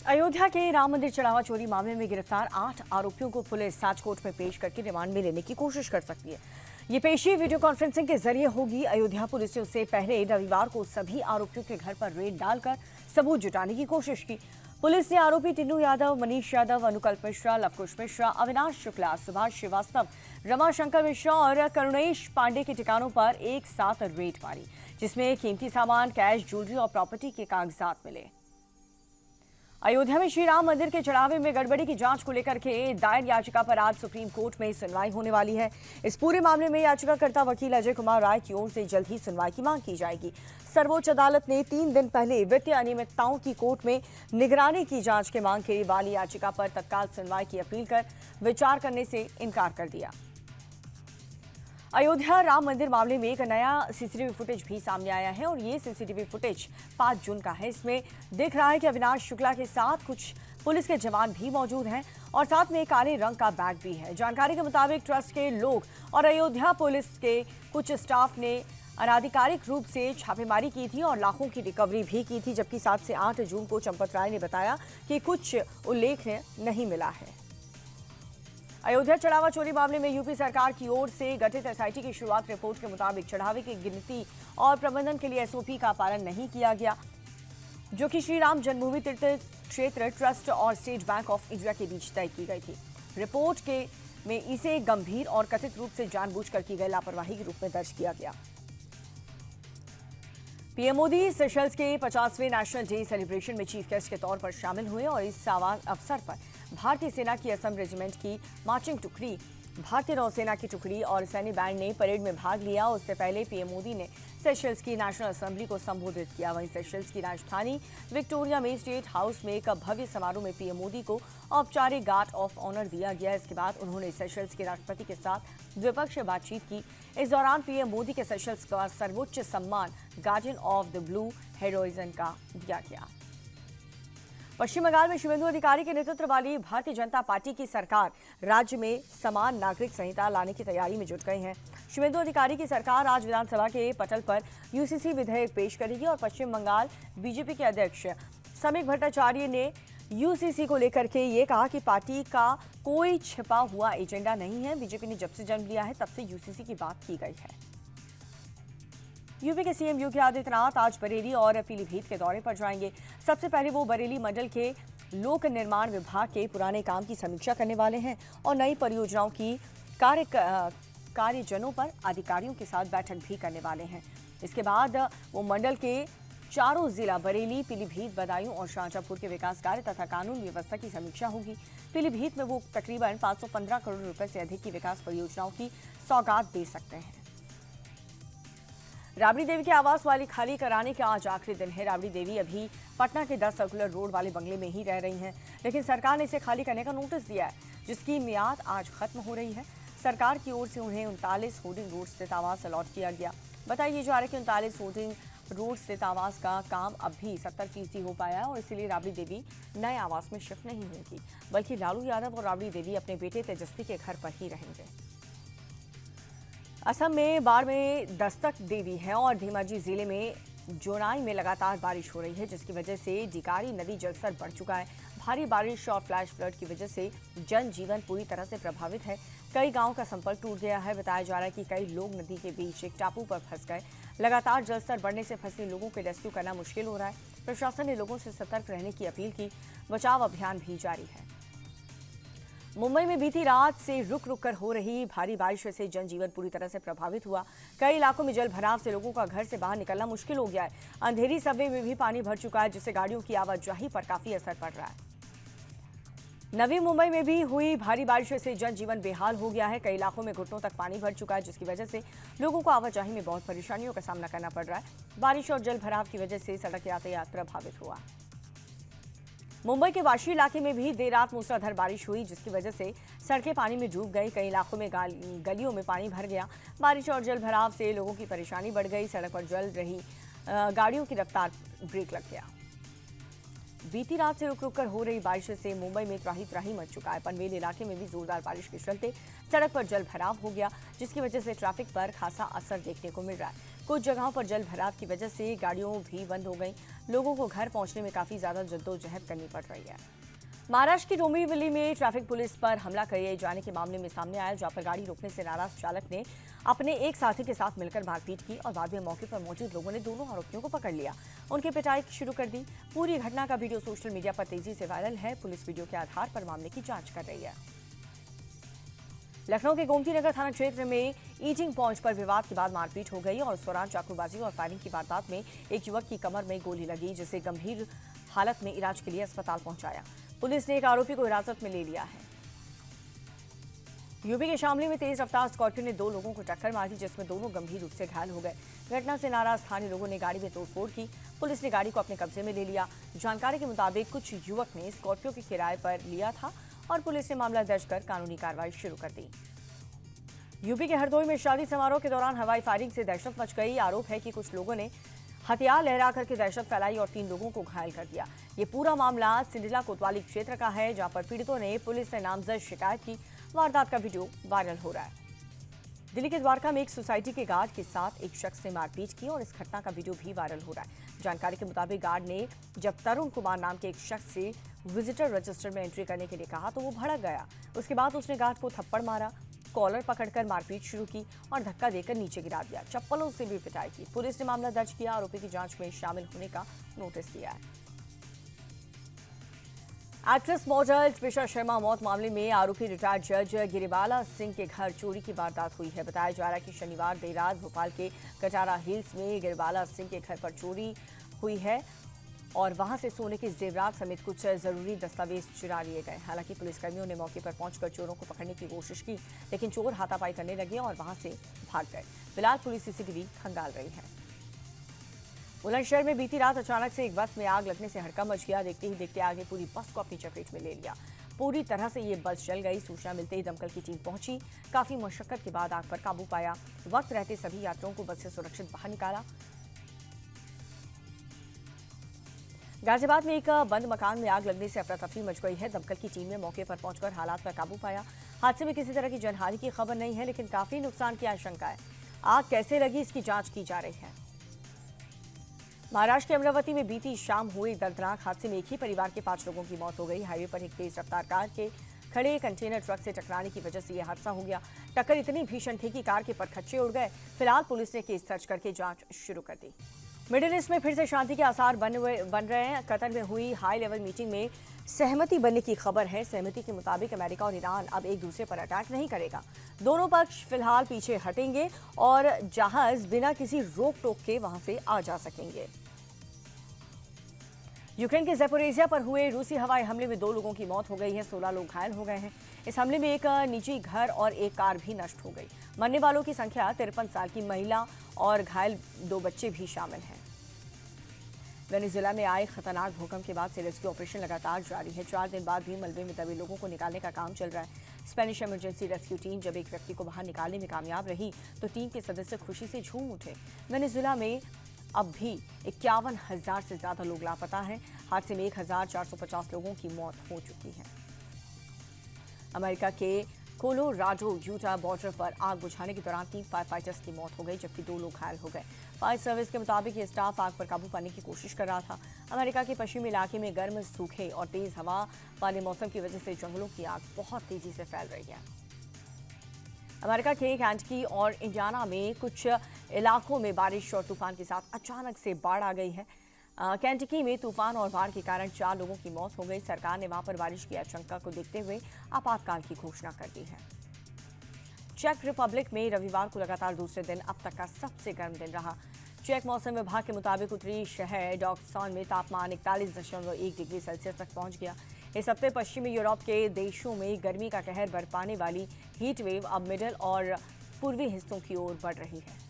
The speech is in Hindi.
अयोध्या के राम मंदिर चढ़ावा चोरी मामले में गिरफ्तार 8 आरोपियों को पुलिस साचकोट में पेश करके रिमांड में लेने की कोशिश कर सकती है। ये पेशी वीडियो कॉन्फ्रेंसिंग के जरिए होगी। अयोध्या पुलिस ने उससे पहले रविवार को सभी आरोपियों के घर पर रेड डालकर सबूत जुटाने की कोशिश की। पुलिस ने आरोपी टिन्नू यादव, मनीष यादव, अनुकल्प मिश्रा, लवकुश मिश्रा, अविनाश शुक्ला, सुभाष श्रीवास्तव, रमाशंकर मिश्रा और करुणेश पांडे के ठिकानों पर एक साथ रेड मारी, जिसमें कीमती सामान, कैश, ज्वेलरी और प्रॉपर्टी के कागजात मिले। अयोध्या में श्री राम मंदिर के चढ़ावे में गड़बड़ी की जांच को लेकर के दायर याचिका पर आज सुप्रीम कोर्ट में सुनवाई होने वाली है। इस पूरे मामले में याचिकाकर्ता वकील अजय कुमार राय की ओर से जल्द ही सुनवाई की मांग की जाएगी। सर्वोच्च अदालत ने 3 दिन पहले वित्तीय अनियमितताओं की कोर्ट में निगरानी की जांच की मांग की वाली याचिका पर तत्काल सुनवाई की अपील कर विचार करने से इनकार कर दिया। अयोध्या राम मंदिर मामले में एक नया सीसीटीवी फुटेज भी सामने आया है और ये सीसीटीवी फुटेज 5 जून का है। इसमें दिख रहा है कि अविनाश शुक्ला के साथ कुछ पुलिस के जवान भी मौजूद हैं और साथ में काले रंग का बैग भी है। जानकारी के मुताबिक ट्रस्ट के लोग और अयोध्या पुलिस के कुछ स्टाफ ने अनाधिकारिक रूप से छापेमारी की थी और लाखों की रिकवरी भी की थी, जबकि 7 से 8 जून को चंपत राय ने बताया कि कुछ उल्लेख नहीं मिला है। अयोध्या चढ़ावा चोरी मामले में यूपी सरकार की ओर से गठित एसआईटी की शुरुआत रिपोर्ट के मुताबिक चढ़ावे की गिनती और प्रबंधन के लिए एसओपी का पालन नहीं किया गया, जो कि श्री राम जन्मभूमि तीर्थ क्षेत्र ट्रस्ट और स्टेट बैंक ऑफ इंडिया के बीच तय की गई थी। रिपोर्ट में इसे गंभीर और कथित रूप से जानबूझकर की गई लापरवाही के रूप में दर्ज किया गया। पीएम मोदी सेशल्स के 50वें नेशनल डे सेलिब्रेशन में चीफ गेस्ट के तौर पर शामिल हुए और इस अवसर पर भारतीय सेना की असम रेजिमेंट की मार्चिंग टुकड़ी, भारतीय नौसेना की टुकड़ी और सैन्य बैंड ने परेड में भाग लिया। उससे पहले पीएम मोदी ने सेशल्स की नेशनल असेंबली को संबोधित किया। वहीं सेशल्स की राजधानी विक्टोरिया में स्टेट हाउस में एक भव्य समारोह में पीएम मोदी को औपचारिक गार्ड ऑफ ऑनर दिया गया। इसके बाद उन्होंने सेशल्स के राष्ट्रपति के साथ द्विपक्षीय बातचीत की। इस दौरान पीएम मोदी के सेशल्स का सर्वोच्च सम्मान गार्डियन ऑफ द ब्लू हेरोइजन का दिया गया। पश्चिम बंगाल में शुभेंदु अधिकारी के नेतृत्व वाली भारतीय जनता पार्टी की सरकार राज्य में समान नागरिक संहिता लाने की तैयारी में जुट गई है। शुभेंदु अधिकारी की सरकार आज विधानसभा के पटल पर यूसीसी विधेयक पेश करेगी और पश्चिम बंगाल बीजेपी के अध्यक्ष समीक भट्टाचार्य ने यूसीसी को लेकर के ये कहा कि पार्टी का कोई छिपा हुआ एजेंडा नहीं है। बीजेपी ने जब से जन्म लिया है तब से यूसीसी की बात की गई है। यूपी के सीएम योगी आदित्यनाथ आज बरेली और पीलीभीत के दौरे पर जाएंगे। सबसे पहले वो बरेली मंडल के लोक निर्माण विभाग के पुराने काम की समीक्षा करने वाले हैं और नई परियोजनाओं की कार्यजनों पर अधिकारियों के साथ बैठक भी करने वाले हैं। इसके बाद वो मंडल के चारों जिला बरेली, पीलीभीत, बदायूं और शाहजहांपुर के विकास कार्य तथा कानून व्यवस्था की समीक्षा होगी। पीलीभीत में वो तकरीबन 515 करोड़ रुपए से अधिक की विकास परियोजनाओं की सौगात दे सकते हैं। राबड़ी देवी के आवास वाली खाली कराने का आज आखिरी दिन है। राबड़ी देवी अभी पटना के 10 सर्कुलर रोड वाले बंगले में ही रह रही हैं, लेकिन सरकार ने इसे खाली करने का नोटिस दिया है, जिसकी मियाद आज खत्म हो रही है। सरकार की ओर से उन्हें 39 होर्डिंग रोड स्थित आवास अलॉट किया गया। बताइए जा रहा है कि 39 होर्डिंग रोड स्थित आवास का काम अब भी 70% हो पाया है और इसीलिए राबड़ी देवी नए आवास में शिफ्ट नहीं होंगी, बल्कि लालू यादव और राबड़ी देवी अपने बेटे तेजस्वी के घर पर ही रहेंगे। असम में बाढ़ में दस्तक दे दी है और धेमाजी जिले में जोनाई में लगातार बारिश हो रही है, जिसकी वजह से डिकारी नदी जलस्तर बढ़ चुका है। भारी बारिश और फ्लैश फ्लड की वजह से जनजीवन पूरी तरह से प्रभावित है। कई गांवों का संपर्क टूट गया है। बताया जा रहा है कि कई लोग नदी के बीच एक टापू पर फंस गए। लगातार जलस्तर बढ़ने से फंसे लोगों को रेस्क्यू करना मुश्किल हो रहा है। प्रशासन ने लोगों से सतर्क रहने की अपील की। बचाव अभियान भी जारी है। मुंबई में बीती रात से रुक रुक कर हो रही भारी बारिश से जनजीवन पूरी तरह से प्रभावित हुआ। कई इलाकों में जल भराव से लोगों का घर से बाहर निकलना मुश्किल हो गया है। अंधेरी सबवे में भी पानी भर चुका है, जिससे गाड़ियों की आवाजाही पर काफी असर पड़ रहा है। नवी मुंबई में भी हुई भारी बारिश से जनजीवन बेहाल हो गया है। कई इलाकों में घुटनों तक पानी भर चुका है, जिसकी वजह से लोगों को आवाजाही में बहुत परेशानियों का सामना करना पड़ रहा है। बारिश और जल भराव की वजह से सड़क यातायात प्रभावित हुआ। मुंबई के वाशी इलाके में भी देर रात मूसलाधार बारिश हुई, जिसकी वजह से सड़कें पानी में डूब गई। कई इलाकों में गलियों में पानी भर गया। बारिश और जल भराव से लोगों की परेशानी बढ़ गई। सड़क पर चल रही गाड़ियों की रफ्तार ब्रेक लग गया। बीती रात से रुक रुक कर हो रही बारिश से मुंबई में त्राही त्राही मच चुका है। पनवेल इलाके में भी जोरदार बारिश के चलते सड़क पर जल भराव हो गया, जिसकी वजह से ट्रैफिक पर खासा असर देखने को मिल रहा है। कुछ जगहों पर जल भराव की वजह से गाड़ियां भी बंद हो गई। लोगों को घर पहुंचने में काफी ज्यादा जद्दोजहद करनी पड़ रही है। महाराष्ट्र की डोंबिवली में ट्रैफिक पुलिस पर हमला किए जाने के मामले में सामने आया, जहां पर गाड़ी रोकने से नाराज चालक ने अपने एक साथी के साथ मिलकर मारपीट की और बाद में मौके पर मौजूद लोगों ने दोनों आरोपियों को पकड़ लिया, उनकी पिटाई शुरू कर दी। पूरी घटना का वीडियो सोशल मीडिया पर तेजी से वायरल है। पुलिस वीडियो के आधार पर मामले की जांच कर रही है। लखनऊ के गोमती नगर थाना क्षेत्र में ईटिंग पॉइंट पर विवाद के बाद मारपीट हो गई और इस दौरान चाकूबाजी और फायरिंग की वारदात में एक युवक की कमर में गोली लगी, जिसे गंभीर हालत में इलाज के लिए अस्पताल पहुंचाया। पुलिस ने एक आरोपी को हिरासत में ले लिया है। यूपी के शामली में तेज रफ्तार स्कॉर्पियो ने 2 लोगों को टक्कर मार दी, जिसमें दोनों गंभीर रूप से घायल हो गए। घटना से नाराज स्थानीय लोगों ने गाड़ी में तोड़फोड़ की। पुलिस ने गाड़ी को अपने कब्जे में ले लिया। जानकारी के मुताबिक कुछ युवक ने स्कॉर्पियो के किराए पर लिया था और पुलिस ने मामला दर्ज कर कानूनी कार्रवाई शुरू कर दी। यूपी के हरदोई में शादी समारोह के दौरान हवाई फायरिंग से दहशत मच गई। आरोप है कि कुछ लोगों ने हथियार लहरा करके दहशत फैलाई और 3 लोगों को घायल कर दिया। ये पूरा मामला सिंडिला कोतवाली क्षेत्र का है, जहां पर पीड़ितों ने पुलिस से नामजद शिकायत की। वारदात का वीडियो वायरल हो रहा है। दिल्ली के द्वारका में एक सोसाइटी के गार्ड के साथ एक शख्स ने मारपीट की और इस घटना का वीडियो भी वायरल हो रहा है। जानकारी के मुताबिक गार्ड ने जब तरुण कुमार नाम के एक शख्स से विजिटर रजिस्टर में एंट्री करने के लिए कहा तो वो भड़क गया। उसके बाद उसने गार्ड को थप्पड़ मारा, कॉलर पकड़कर मारपीट शुरू की और धक्का देकर नीचे गिरा दिया। चप्पलों से भी पिटाई की। पुलिस ने मामला दर्ज किया, आरोपी की जांच में शामिल होने का नोटिस दिया है। एक्ट्रेस मॉडल त्रिशा शर्मा मौत मामले में आरोपी रिटायर्ड जज गिरिबाला सिंह के घर चोरी की वारदात हुई है। बताया जा रहा है कि शनिवार देर रात भोपाल के कटारा हिल्स में गिरिबाला सिंह के घर पर चोरी हुई है और वहां से सोने के जेवरात समेत कुछ जरूरी दस्तावेज चुरा लिए गए। हालांकि पुलिसकर्मियों ने मौके पर पहुंचकर चोरों को पकड़ने की कोशिश की, लेकिन चोर हाथापाई करने लगे और वहां से भाग गए। फिलहाल पुलिस सीसीटीवी खंगाल रही है। बुलंदशहर में बीती रात अचानक से एक बस में आग लगने से हड़कंप मच गया। देखते ही देखते आग ने पूरी बस को अपनी चपेट में ले लिया। पूरी तरह से ये बस जल गई। सूचना मिलते ही दमकल की टीम पहुंची। काफी मशक्कत के बाद आग पर काबू पाया। वक्त रहते सभी यात्रियों को बस से सुरक्षित बाहर निकाला। गाजियाबाद में एक बंद मकान में आग लगने से अफरा तफरी मच गई है। दमकल की टीम ने मौके पर पहुंचकर हालात पर काबू पाया। हादसे में किसी तरह की जनहानि की खबर नहीं है, लेकिन काफी नुकसान की आशंका है। आग कैसे लगी, इसकी जांच की जा रही है। महाराष्ट्र के अमरावती में बीती शाम हुए दर्दनाक हादसे में एक ही परिवार के 5 लोगों की मौत हो गई। हाईवे पर एक तेज रफ्तार कार के खड़े कंटेनर ट्रक से टकराने की वजह से यह हादसा हो गया। टक्कर इतनी भीषण थी कि कार के परखच्चे उड़ गए। फिलहाल पुलिस ने केस दर्ज करके जांच शुरू कर दी। मिडिल ईस्ट में फिर से शांति के आसार बन रहे हैं। कतर में हुई हाई लेवल मीटिंग में सहमति बनने की खबर है। सहमति के मुताबिक अमेरिका और ईरान अब एक दूसरे पर अटैक नहीं करेगा। दोनों पक्ष फिलहाल पीछे हटेंगे और जहाज बिना किसी रोक टोक के वहां से आ जा सकेंगे। यूक्रेन के ज़ैपोरिज़िया पर हुए रूसी हवाई हमले में 2 लोगों की मौत हो गई है। 16 लोग घायल हो गए हैं। इस हमले में एक निजी घर और एक कार भी नष्ट हो गई। मरने वालों की संख्या 53 साल की महिला और घायल 2 बच्चे भी शामिल हैं। वेनेजुएला में आए खतरनाक भूकंप के बाद से रेस्क्यू ऑपरेशन लगातार जारी है। 4 दिन बाद भी मलबे में दबे लोगों को निकालने का काम चल रहा है। स्पेनिश इमरजेंसी रेस्क्यू टीम जब एक व्यक्ति को बाहर निकालने में कामयाब रही तो टीम के सदस्य खुशी से झूम उठे। वेनेजुएला में अब भी 51,000 से ज्यादा लोग लापता हैं। हादसे में 1,450 लोगों की मौत हो चुकी है। अमेरिका के कोलोराडो यूटा बॉर्डर पर आग बुझाने के दौरान 3 फायर फाइटर्स की मौत हो गई, जबकि 2 लोग घायल हो गए। फायर सर्विस के मुताबिक ये स्टाफ आग पर काबू पाने की कोशिश कर रहा था। अमेरिका के पश्चिमी इलाके में गर्म, सूखे और तेज हवा वाले मौसम की वजह से जंगलों की आग बहुत तेजी से फैल रही है। अमेरिका के केंटकी और इंडियाना में कुछ इलाकों में बारिश और तूफान के साथ अचानक से बाढ़ आ गई है। केंटकी में तूफान और बाढ़ के कारण 4 लोगों की मौत हो गई। सरकार ने वहां पर बारिश की आशंका को देखते हुए आपातकाल की घोषणा कर दी है। चेक रिपब्लिक में रविवार को लगातार दूसरे दिन अब तक का सबसे गर्म दिन रहा। चेक मौसम विभाग के मुताबिक उत्तरी शहर डॉक्सान में तापमान 41.1 डिग्री सेल्सियस तक पहुंच गया। इस हफ्ते पश्चिमी यूरोप के देशों में गर्मी का कहर बरपाने वाली हीट वेव अब मिडल और पूर्वी हिस्सों की ओर बढ़ रही है।